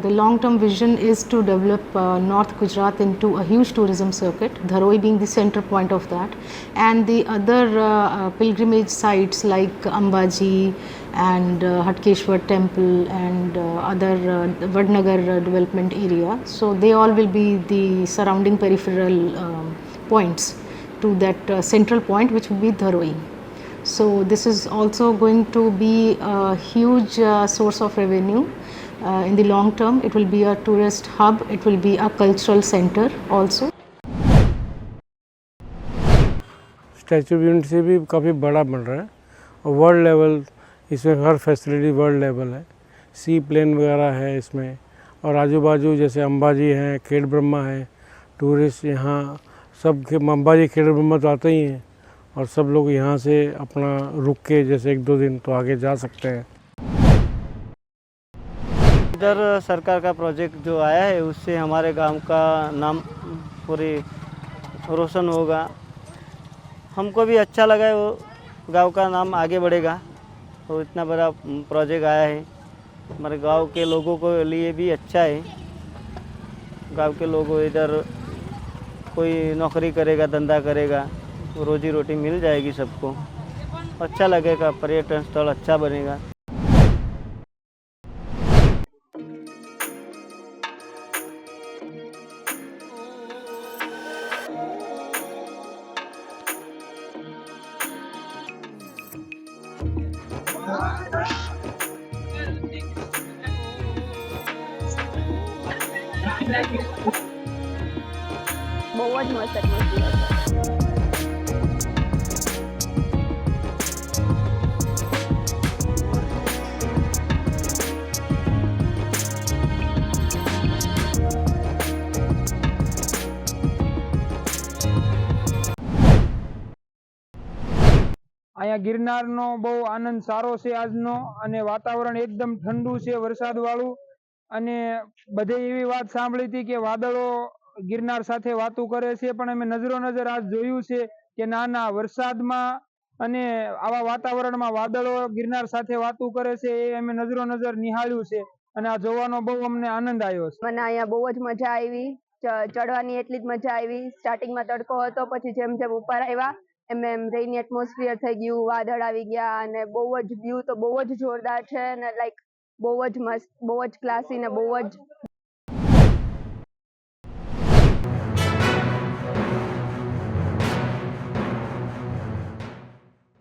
the long-term vision is to develop North Gujarat into a huge tourism circuit, Dharoi being the center point of that, and the other pilgrimage sites like Ambaji and Hatkeshwar temple and other Vadnagar development area. So they all will be the surrounding peripheral points to that central point, which will be Dharoi. So this is also going to be a huge source of revenue in the long term. It will be a tourist hub, it will be a cultural center also. Statue of unity से भी काफ़ी बड़ा बन रहा है और world level, इसमें हर facility world level है, सी प्लेन वगैरह है इसमें, और आजू बाजू जैसे अंबाजी है, खेड़ ब्रह्मा है, टूरिस्ट यहाँ सब अंबाजी खेड़ ब्रह्मा तो आते ही हैं और सब लोग यहाँ से अपना रुक के जैसे 1-2 दिन तो आगे जा सकते हैं। इधर सरकार का प्रोजेक्ट जो आया है उससे हमारे गांव का नाम पूरे रोशन होगा, हमको भी अच्छा लगा है, वो गांव का नाम आगे बढ़ेगा। तो इतना बड़ा प्रोजेक्ट आया है हमारे गांव के लोगों को लिए भी अच्छा है। गांव के लोगों इधर कोई नौकरी करेगा, धंधा करेगा, रोजी रोटी मिल जाएगी सबको, अच्छा लगेगा, पर्यटन स्थल अच्छा बनेगा। बहुत मस्त एटमोस्फियर है। અહીંયા ગિરનારનો બહુ આનંદ સારો છે આજનો, અને વાતાવરણ એકદમ ઠંડુ છે, વરસાદવાળું, અને બધે એવી વાત સાંભળી હતી કે વાદળો ગિરનાર સાથે વાતું કરે છે, પણ અમે નજર આજ જોયું છે કે ના વરસાદમાં અને આવા વાતાવરણમાં વાદળો ગિરનાર સાથે વાતું કરે છે, એ અમે નજર નિહાળ્યું છે, અને આ જોવાનો બહુ અમને આનંદ આવ્યો છે। મને અહીંયા બહુ જ મજા આવી, ચડવાની એટલી જ મજા આવી। સ્ટાર્ટિંગમાં તડકો હતો, પછી જેમ જેમ ઉપર આવ્યા એમ એમ રેની એટમોસ્ફિયર થઈ ગયું, વાદળ આવી ગયા, અને બહુ જ વ્યૂ તો બહુ જ જોરદાર છે, અને લાઈક બહુ જ મસ્ત, બહુ જ ક્લાસી ને બહુ જ